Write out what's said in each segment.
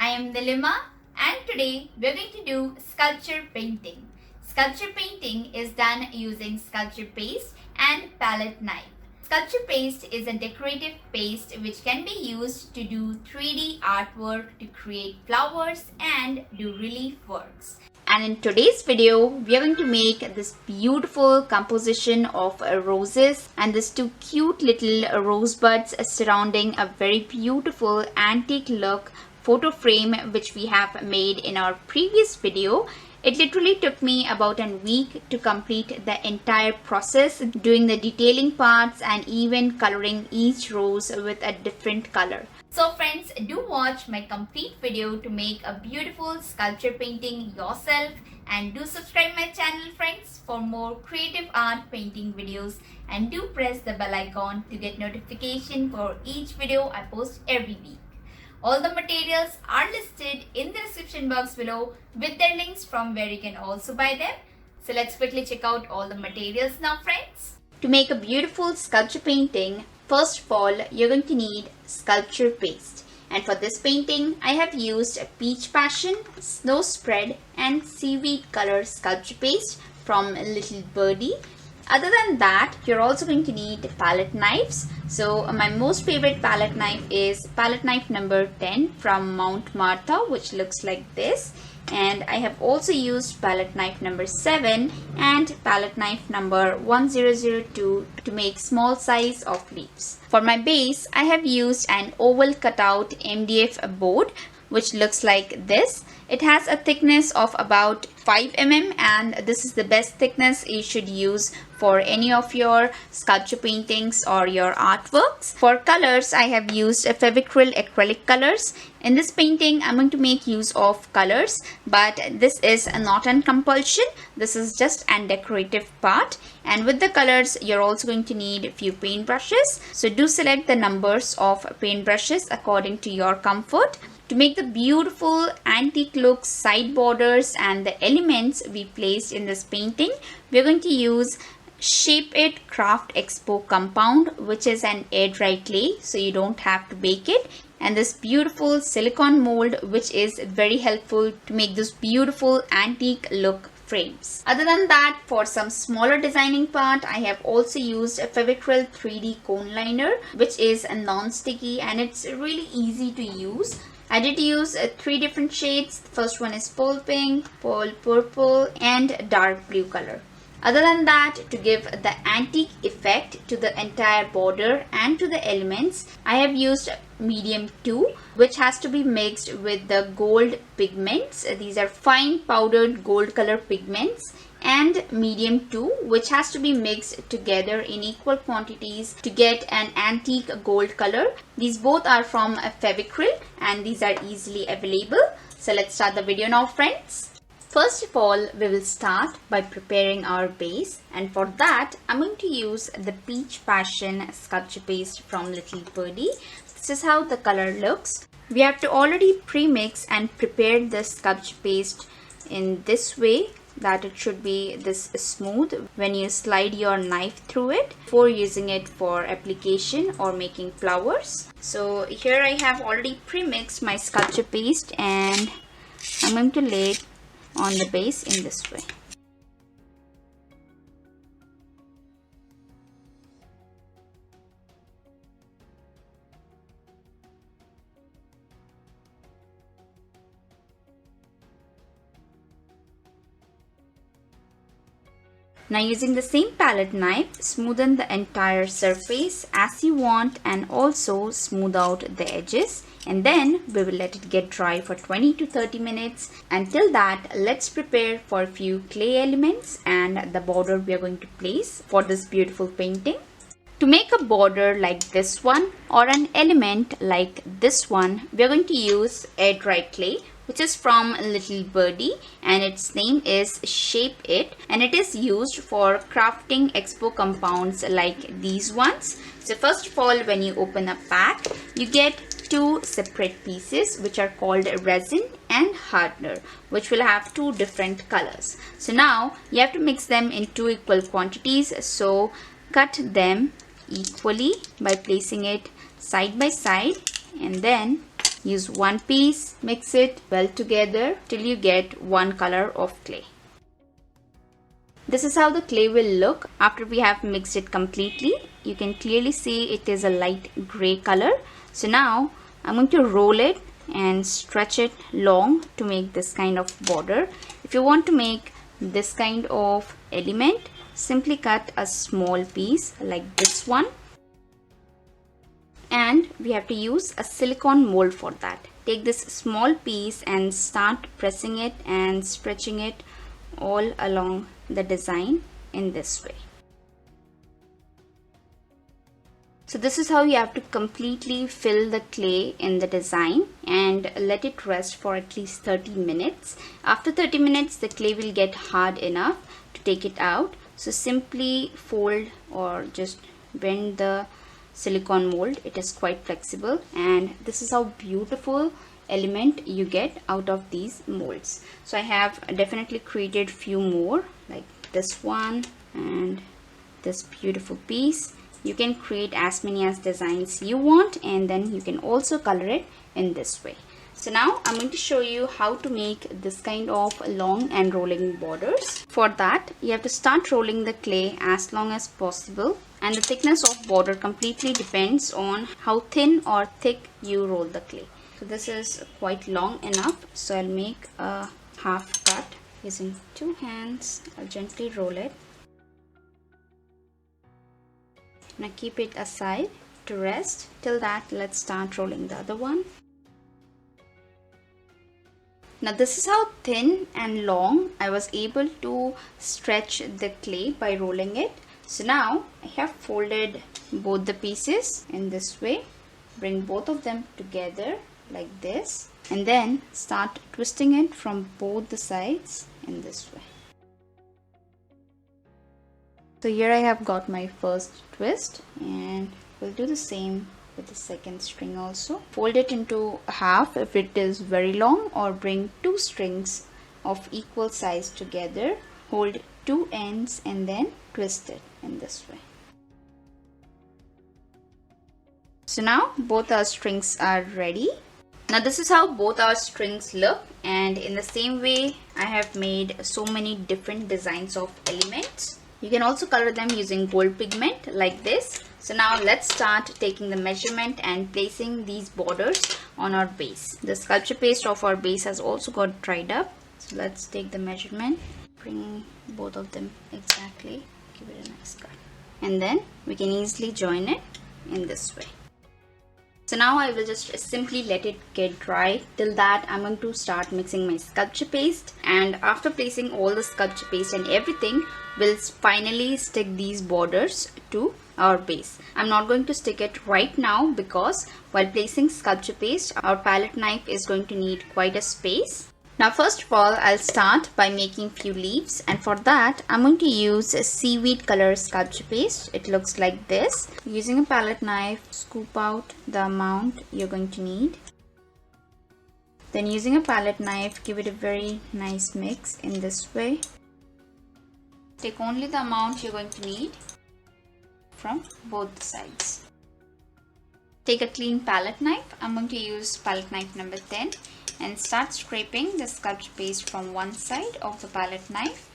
I am Nilima and today we are going to do sculpture painting. Sculpture painting is done using sculpture paste and palette knife. Sculpture paste is a decorative paste which can be used to do 3D artwork, to create flowers and do relief works. And in today's video, we are going to make this beautiful composition of roses and these two cute little rosebuds surrounding a very beautiful antique look photo frame which we have made in our previous video. It literally took me about a week to complete the entire process, doing the detailing parts and even coloring each rose with a different color. So friends, do watch my complete video to make a beautiful sculpture painting yourself, and do subscribe my channel friends for more creative art painting videos, and do press the bell icon to get notification for each video I post every week. All the materials are listed in the description box below with their links from where you can also buy them. So let's quickly check out all the materials now friends. To make a beautiful sculpture painting, first of all, you're going to need sculpture paste. And for this painting, I have used Peach Passion, Snow Spread and Seaweed Color sculpture paste from Little Birdie. Other than that, you're also going to need palette knives. So my most favorite palette knife is palette knife number 10 from Mount Martha, which looks like this. And I have also used palette knife number 7 and palette knife number 1002 to make small size of leaves. For my base, I have used an oval cutout MDF board which looks like this. It has a thickness of about 5 mm and this is the best thickness you should use for any of your sculpture paintings or your artworks. For colors, I have used Fevicryl acrylic colors. In this painting, I'm going to make use of colors, but this is not on compulsion. This is just a decorative part. And with the colors, you're also going to need a few paint brushes. So do select the numbers of paint brushes according to your comfort. To make the beautiful antique look side borders and the elements we placed in this painting, we're going to use Shape It Craft Expo compound, which is an air dry clay, so you don't have to bake it, and this beautiful silicone mold which is very helpful to make this beautiful antique look frames. Other than that, for some smaller designing part, I have also used a Fevicryl 3D cone liner, which is a non-sticky and it's really easy to use. I did use 3 different shades. The first one is pearl pink, pearl purple and dark blue color. Other than that, to give the antique effect to the entire border and to the elements, I have used medium 2, which has to be mixed with the gold pigments. These are fine powdered gold color pigments, and medium 2, which has to be mixed together in equal quantities to get an antique gold color. These both are from Fevicryl and these are easily available. So let's start the video now friends. First of all, we will start by preparing our base, and for that I'm going to use the Peach Passion sculpture paste from Little Birdie. This is how the color looks. We have to already pre-mix and prepare the sculpture paste in this way that it should be this smooth when you slide your knife through it before using it for application or making flowers. So here I have already pre-mixed my sculpture paste and I'm going to lay it on the base in this way. Now using the same palette knife, smoothen the entire surface as you want and also smooth out the edges, and then we will let it get dry for 20 to 30 minutes. Until that, let's prepare for a few clay elements and the border we are going to place for this beautiful painting. To make a border like this one or an element like this one, we are going to use air dry clay, which is from Little Birdie and its name is Shape It, and it is used for crafting expo compounds like these ones. So first of all, when you open a pack, you get 2 separate pieces which are called resin and hardener, which will have 2 different colors. So now you have to mix them in 2 equal quantities. So cut them equally by placing it side by side and then Use one piece, mix it well together till you get one color of clay. This is how the clay will look after we have mixed it completely. You can clearly see it is a light gray color. So now I'm going to roll it and stretch it long to make this kind of border. If you want to make this kind of element, simply cut a small piece like this one. And we have to use a silicone mold for that. Take this small piece and start pressing it and stretching it all along the design in this way. So this is how you have to completely fill the clay in the design and let it rest for at least 30 minutes. After 30 minutes, the clay will get hard enough to take it out. So simply fold or just bend the silicone mold. It is quite flexible, and this is how beautiful element you get out of these molds. So I have definitely created few more like this one and this beautiful piece. You can create as many as designs you want, and then you can also color it in this way. So now I'm going to show you how to make this kind of long and rolling borders. For that, you have to start rolling the clay as long as possible, and the thickness of border completely depends on how thin or thick you roll the clay. So this is quite long enough, so I'll make a half cut using two hands. I'll gently roll it. Now keep it aside to rest. Till that, let's start rolling the other one. Now this is how thin and long I was able to stretch the clay by rolling it. So now I have folded both the pieces in this way. Bring both of them together like this, and then start twisting it from both the sides in this way. So here I have got my first twist, and we'll do the same with the second string also. Fold it into half if it is very long, or bring two strings of equal size together. Hold two ends and then twist it in this way. So now both our strings are ready. Now this is how both our strings look, and in the same way I have made so many different designs of elements. You can also color them using gold pigment like this. So now let's start taking the measurement and placing these borders on our base. The sculpture paste of our base has also got dried up. So let's take the measurement, bring both of them exactly, give it a nice cut. And then we can easily join it in this way. So now I will just simply let it get dry. Till that, I'm going to start mixing my sculpture paste, and after placing all the sculpture paste and everything, we'll finally stick these borders to our base. I'm not going to stick it right now because while placing sculpture paste, our palette knife is going to need quite a space. Now first of all, I'll start by making few leaves, and for that I'm going to use a seaweed color sculpture paste. It looks like this. Using a palette knife, scoop out the amount you're going to need. Then using a palette knife, give it a very nice mix in this way. Take only the amount you're going to need from both sides. Take a clean palette knife. I'm going to use palette knife number 10. And start scraping the sculpture paste from one side of the palette knife.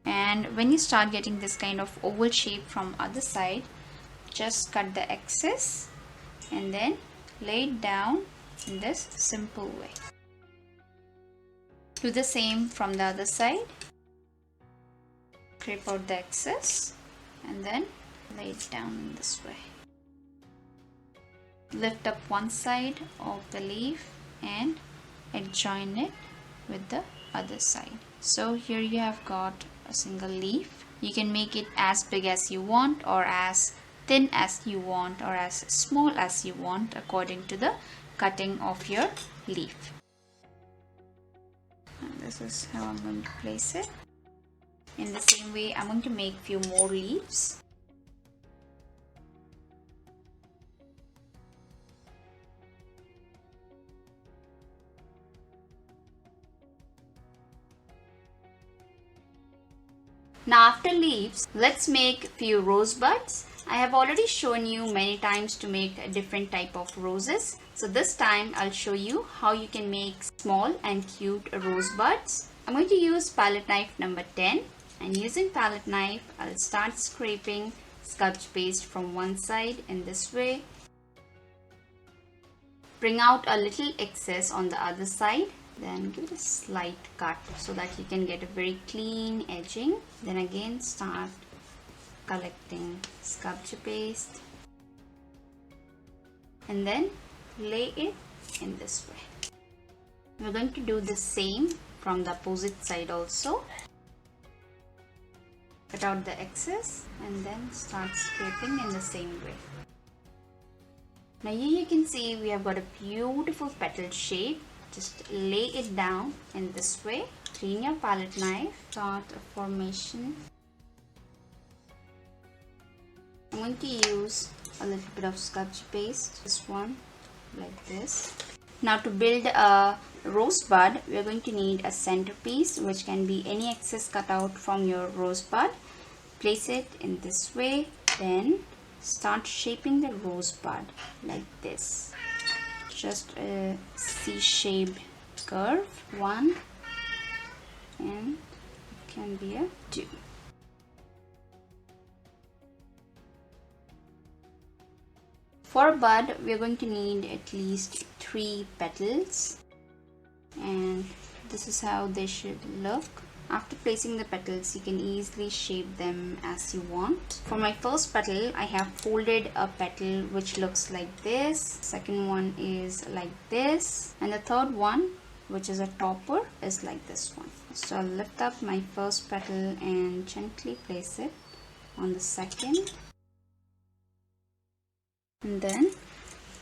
And when you start getting this kind of oval shape from other side, just cut the excess and then lay it down in this simple way. Do the same from the other side. Scrape out the excess and then lay it down in this way. Lift up one side of the leaf and adjoin it with the other side. So here you have got a single leaf. You can make it as big as you want, or as thin as you want, or as small as you want according to the cutting of your leaf. And this is how I'm going to place it. In the same way, I'm going to make few more leaves. Now after leaves, let's make few rosebuds. I have already shown you many times to make a different type of roses. So this time I'll show you how you can make small and cute rose buds. I'm going to use palette knife number 10, and using palette knife I'll start scraping sculpture paste from one side in this way. Bring out a little excess on the other side, then give it a slight cut so that you can get a very clean edging. Then again start collecting sculpture paste and then lay it in this way. We're going to do the same from the opposite side also. Cut out the excess and then start scraping in the same way. Now here you can see we have got a beautiful petal shape. Just lay it down in this way. Clean your palette knife, start a formation. I'm going to use a little bit of sculpture paste, this one like this. Now to build a rose bud, we are going to need a centerpiece, which can be any excess cut out from your rose bud. Place it in this way, then start shaping the rose bud like this. Just a C-shaped curve, 1, and it can be a 2. For a bud, we are going to need at least 3 petals, and this is how they should look. After placing the petals, you can easily shape them as you want. For my first petal, I have folded a petal which looks like this. Second one is like this, and the third one, which is a topper, is like this one. So I'll lift up my first petal and gently place it on the second. And then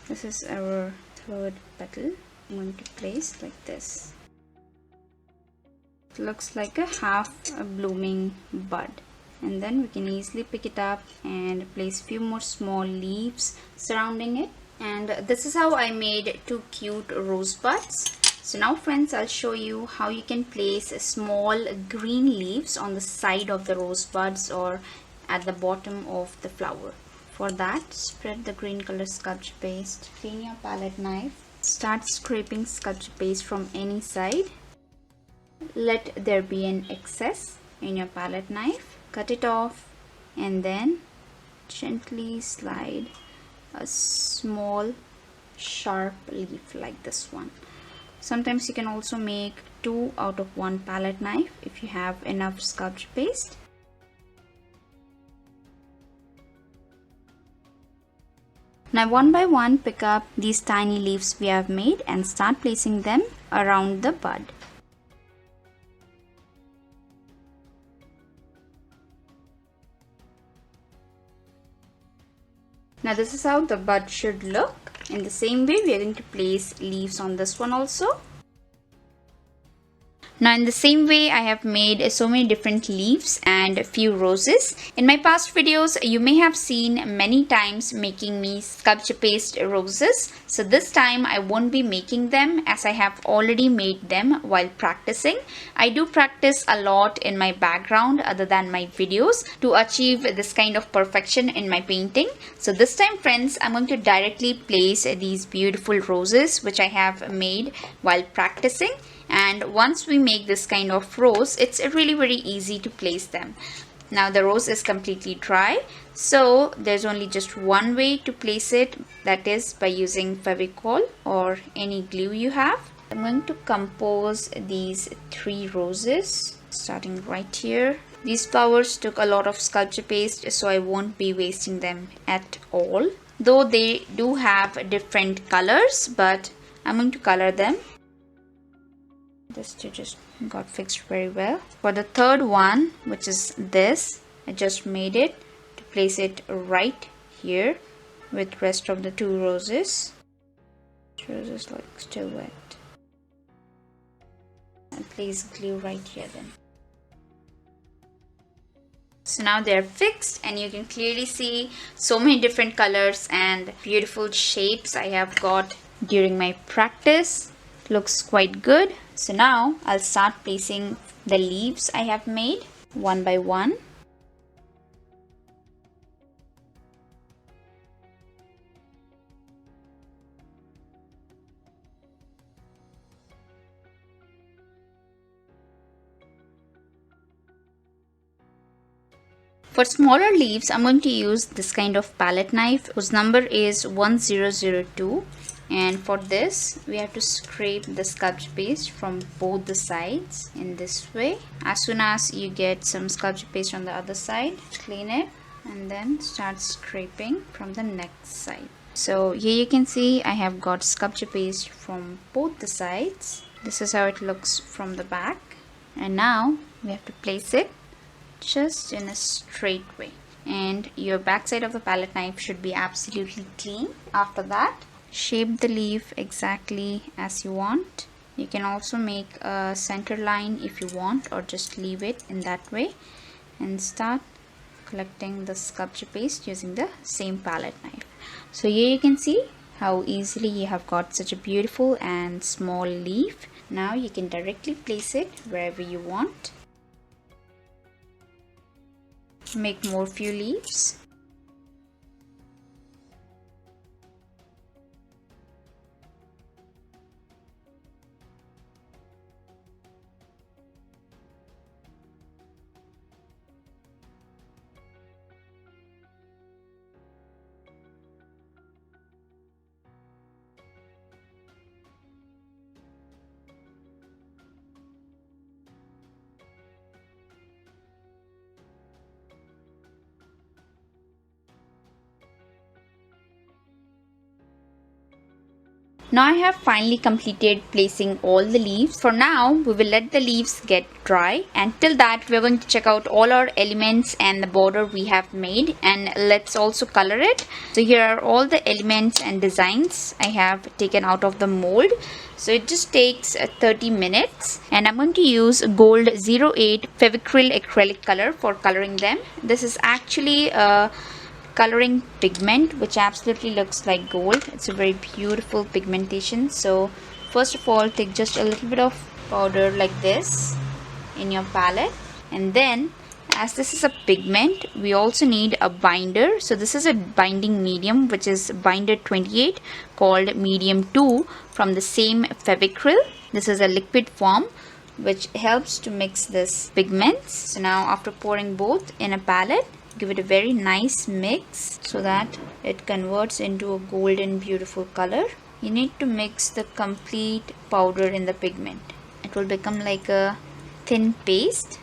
this is our third petal. I'm going to place like this. It looks like a half a blooming bud, and then we can easily pick it up and place few more small leaves surrounding it. And this is how I made 2 cute rose buds. So now friends, I'll show you how you can place small green leaves on the side of the rose buds or at the bottom of the flower. For that, spread the green color sculpture paste, clean your palette knife, start scraping sculpture paste from any side. Let there be an excess in your palette knife, cut it off, and then gently slide a small sharp leaf like this one. Sometimes you can also make 2 out of 1 palette knife if you have enough sculpture paste. Now one by one pick up these tiny leaves we have made and start placing them around the bud. Now this is how the bud should look. In the same way, we are going to place leaves on this one also. Now in the same way, I have made so many different leaves and a few roses. In my past videos, you may have seen many times making me sculpture paste roses. So this time I won't be making them as I have already made them while practicing. I do practice a lot in my background other than my videos to achieve this kind of perfection in my painting. So this time friends, I'm going to directly place these beautiful roses which I have made while practicing. And once we make this kind of rose, it's really very easy to place them. Now the rose is completely dry, so there's only just one way to place it, that is by using Fevicol or any glue you have. I'm going to compose these 3 roses starting right here. These flowers took a lot of sculpture paste, so I won't be wasting them at all. Though they do have different colors, but I'm going to color them. This two just got fixed very well. For the third one, which is this, I just made it to place it right here with rest of the 2 roses. Roses like still wet. And place glue right here then. So now they're fixed and you can clearly see so many different colors and beautiful shapes I have got during my practice. Looks quite good. So now I'll start placing the leaves I have made one by one. For smaller leaves, I'm going to use this kind of palette knife whose number is 1002. And for this, we have to scrape the sculpture paste from both the sides in this way. As soon as you get some sculpture paste on the other side, clean it and then start scraping from the next side. So here you can see I have got sculpture paste from both the sides. This is how it looks from the back. And now we have to place it just in a straight way. And your back side of the palette knife should be absolutely clean. After that, shape the leaf exactly as you want. You can also make a center line if you want, or just leave it in that way, and start collecting the sculpture paste using the same palette knife. So here you can see how easily you have got such a beautiful and small leaf. Now you can directly place it wherever you want. Make more few leaves. Now I have finally completed placing all the leaves. For now, we will let the leaves get dry, and till that we are going to check out all our elements and the border we have made, and let's also color it. So here are all the elements and designs I have taken out of the mold. So it just takes 30 minutes, and I'm going to use gold 08 Fevicryl acrylic color for coloring them. This is actually a coloring pigment which absolutely looks like gold. It's a very beautiful pigmentation. So first of all, take just a little bit of powder like this in your palette, and then as this is a pigment, we also need a binder. So this is a binding medium which is binder 28 called medium 2 from the same Fevicryl. This is a liquid form which helps to mix this pigments. So now after pouring both in a palette, give it a very nice mix so that it converts into a golden beautiful color. You need to mix the complete powder in the pigment. It will become like a thin paste.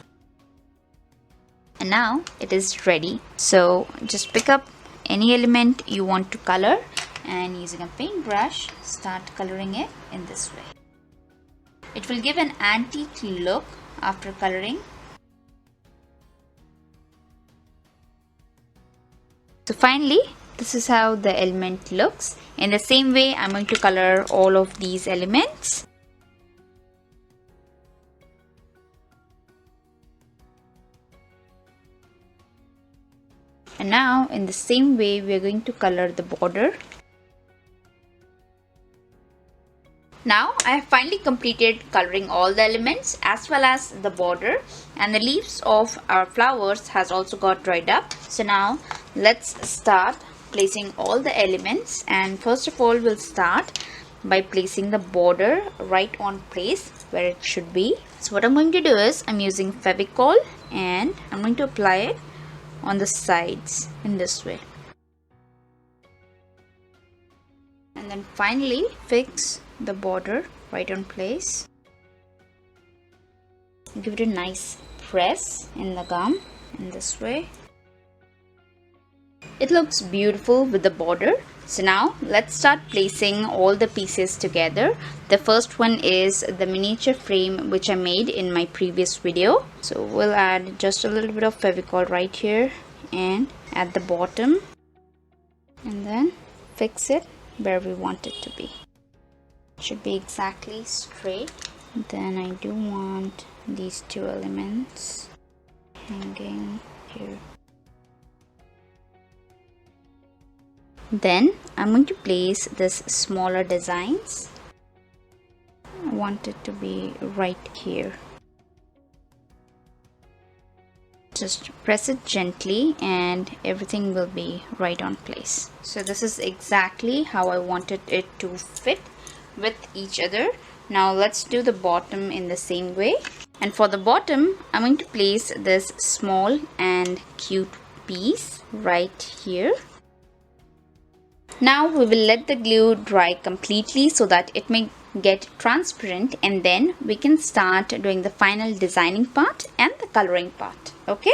And now it is ready. So just pick up any element you want to color, and using a paintbrush, start coloring it in this way. It will give an antique look after coloring. So finally, this is how the element looks. In the same way, I'm going to color all of these elements. And now in the same way, we are going to color the border. Now I have finally completed coloring all the elements as well as the border, and the leaves of our flowers has also got dried up. So now let's start placing all the elements, and first of all we'll start by placing the border right on place where it should be. So what I'm going to do is I'm using Fevicol, and I'm going to apply it on the sides in this way. And then finally fix the border right on place. Give it a nice press in the gum in this way. It looks beautiful with the border. So now let's start placing all the pieces together. The first one is the miniature frame which I made in my previous video. So we'll add just a little bit of Fevicol right here and at the bottom, and then fix it where we want it to be. It should be exactly straight. Then I do want these two elements hanging here. Then I'm going to place this smaller designs. I want it to be right here. Just press it gently and everything will be right on place. So this is exactly how I wanted it to fit with each other. Now let's do the bottom in the same way. And for the bottom, I'm going to place this small and cute piece right here. Now we will let the glue dry completely so that it may get transparent, and then we can start doing the final designing part and the coloring part. Okay?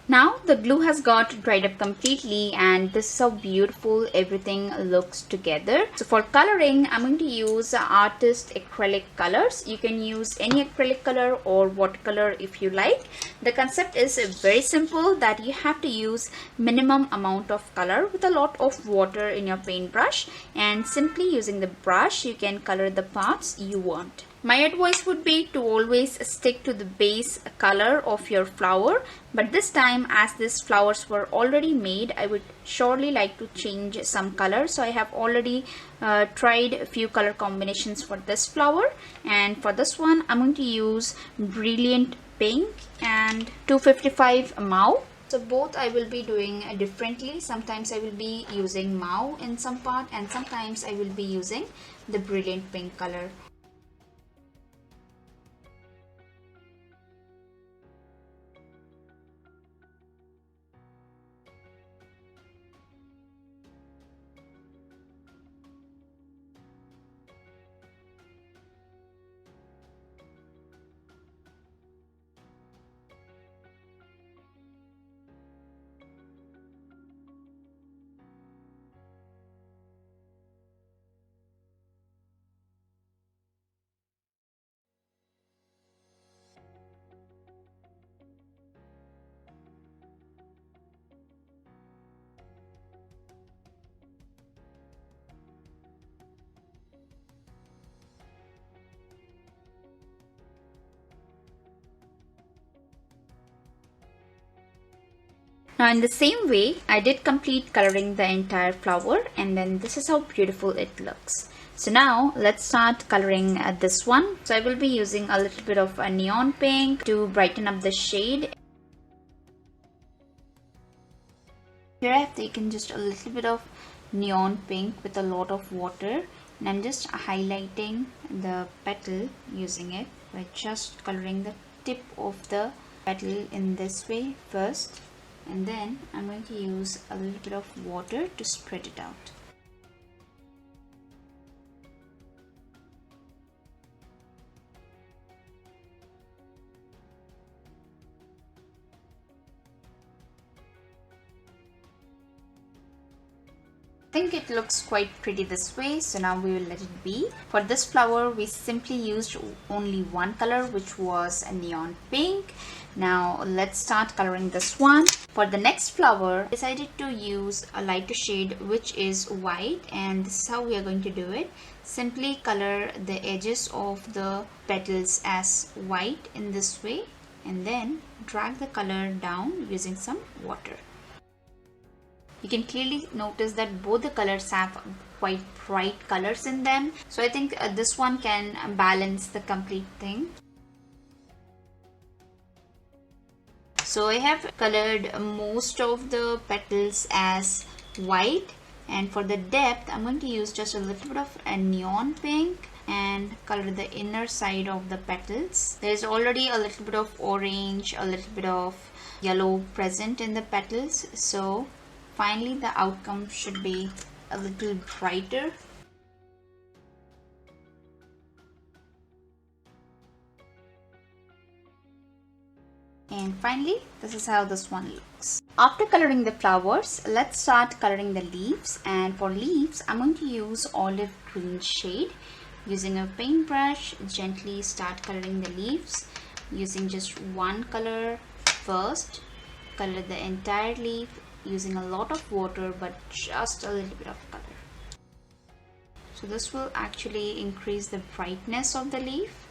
Now the glue has got dried up completely, and this is how beautiful everything looks together. So for coloring, I'm going to use artist acrylic colors. You can use any acrylic color or watercolor if you like. The concept is very simple, that you have to use minimum amount of color with a lot of water in your paintbrush, and simply using the brush you can color the parts you want. My advice would be to always stick to the base color of your flower, but this time, as these flowers were already made, I would surely like to change some color. So I have already tried a few color combinations for this flower, and for this one I'm going to use brilliant pink and 255 mauve. So both I will be doing differently. Sometimes I will be using mauve in some part, and sometimes I will be using the brilliant pink color. Now in the same way, I did complete coloring the entire flower, and then this is how beautiful it looks. So now let's start coloring this one. So I will be using a little bit of a neon pink to brighten up the shade. Here I have taken just a little bit of neon pink with a lot of water, and I'm just highlighting the petal using it by just coloring the tip of the petal in this way first. And then I'm going to use a little bit of water to spread it out. I think it looks quite pretty this way, so now we will let it be. For this flower we simply used only one color, which was a neon pink. Now let's start coloring this one. For the next flower, I decided to use a lighter shade, which is white, and this is how we are going to do it. Simply color the edges of the petals as white in this way, and then drag the color down using some water. You can clearly notice that both the colors have quite bright colors in them. So I think this one can balance the complete thing. So I have colored most of the petals as white, and for the depth I'm going to use just a little bit of a neon pink and color the inner side of the petals. There is already a little bit of orange, a little bit of yellow present in the petals, so finally the outcome should be a little brighter. And finally, this is how this one looks. After coloring the flowers, let's start coloring the leaves. And for leaves, I'm going to use olive green shade. Using a paintbrush, gently start coloring the leaves using just one color first. Color the entire leaf using a lot of water, but just a little bit of color. So this will actually increase the brightness of the leaf.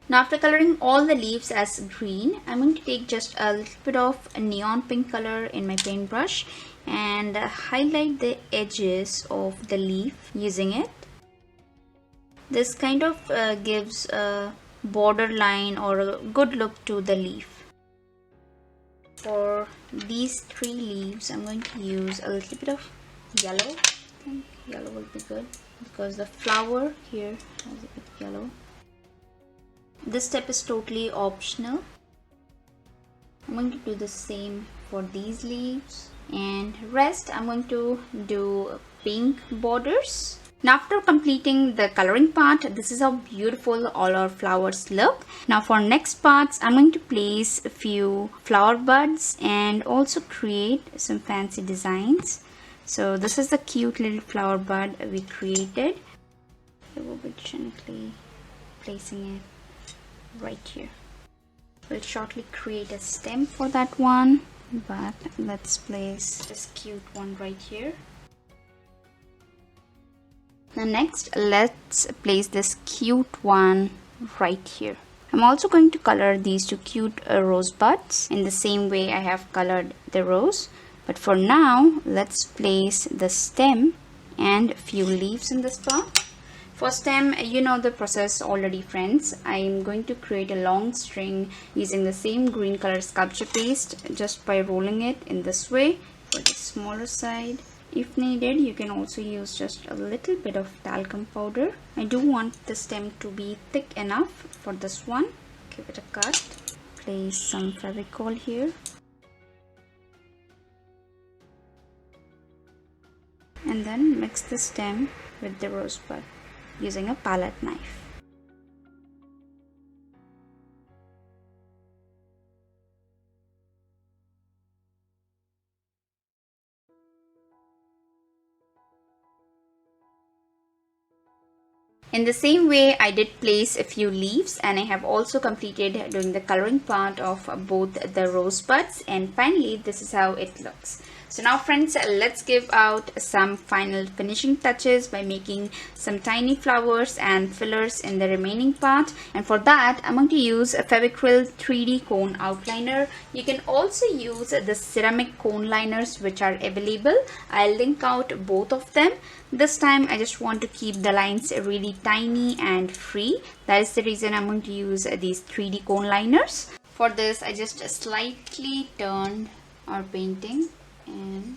Now after coloring all the leaves as green, I'm going to take just a little bit of a neon pink color in my paintbrush and highlight the edges of the leaf using it. This kind of gives a borderline or a good look to the leaf. For these three leaves, I'm going to use a little bit of yellow. I think yellow will be good because the flower here has a bit yellow. This step is totally optional. I'm going to do the same for these leaves, and rest I'm going to do pink borders. Now after completing the coloring part, this is how beautiful all our flowers look. Now for next parts, I'm going to place a few flower buds and also create some fancy designs. So this is the cute little flower bud we created. I will be gently placing it right here. We'll shortly create a stem for that one, but let's place this cute one right here. Now next, let's place this cute one right here. I'm also going to color these two cute rose buds in the same way I have colored the rose. But for now, let's place the stem and a few leaves in this part. For stem, you know the process already, friends. I am going to create a long string using the same green color sculpture paste just by rolling it in this way for the smaller side. If needed, you can also use just a little bit of talcum powder. I do want the stem to be thick enough for this one. Give it a cut. Place some Fevicol here. And then mix the stem with the rosebud using a palette knife. In the same way, I did place a few leaves, and I have also completed doing the coloring part of both the rosebuds, and finally this is how it looks. So now friends, let's give out some final finishing touches by making some tiny flowers and fillers in the remaining part. And for that, I'm going to use a Fevicryl 3D cone outliner. You can also use the ceramic cone liners which are available. I'll link out both of them. This time I just want to keep the lines really tiny and free. That is the reason I'm going to use these 3D cone liners. For this, I just slightly turned our painting and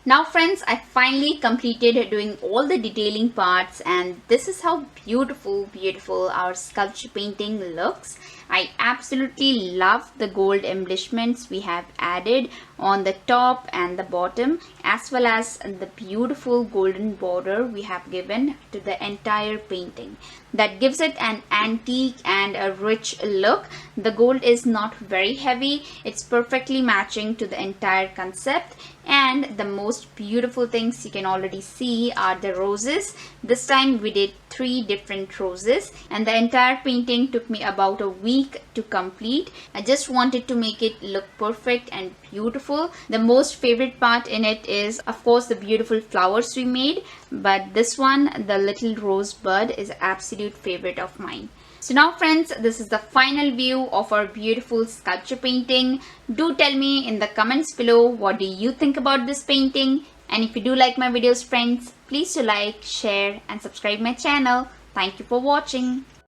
now friends, I finally completed doing all the detailing parts, and this is how beautiful our sculpture painting looks. I absolutely love the gold embellishments we have added on the top and the bottom, as well as the beautiful golden border we have given to the entire painting. That gives it an antique and a rich look. The gold is not very heavy. It's perfectly matching to the entire concept. And the most beautiful things you can already see are the roses. This time we did 3 different roses, and the entire painting took me about a week to complete. I just wanted to make it look perfect and beautiful. The most favorite part in it is of course the beautiful flowers we made, but this one, the little rosebud, is absolute favorite of mine. So now friends, this is the final view of our beautiful sculpture painting. Do tell me in the comments below what do you think about this painting, and if you do like my videos friends, please do like, share and subscribe my channel. Thank you for watching.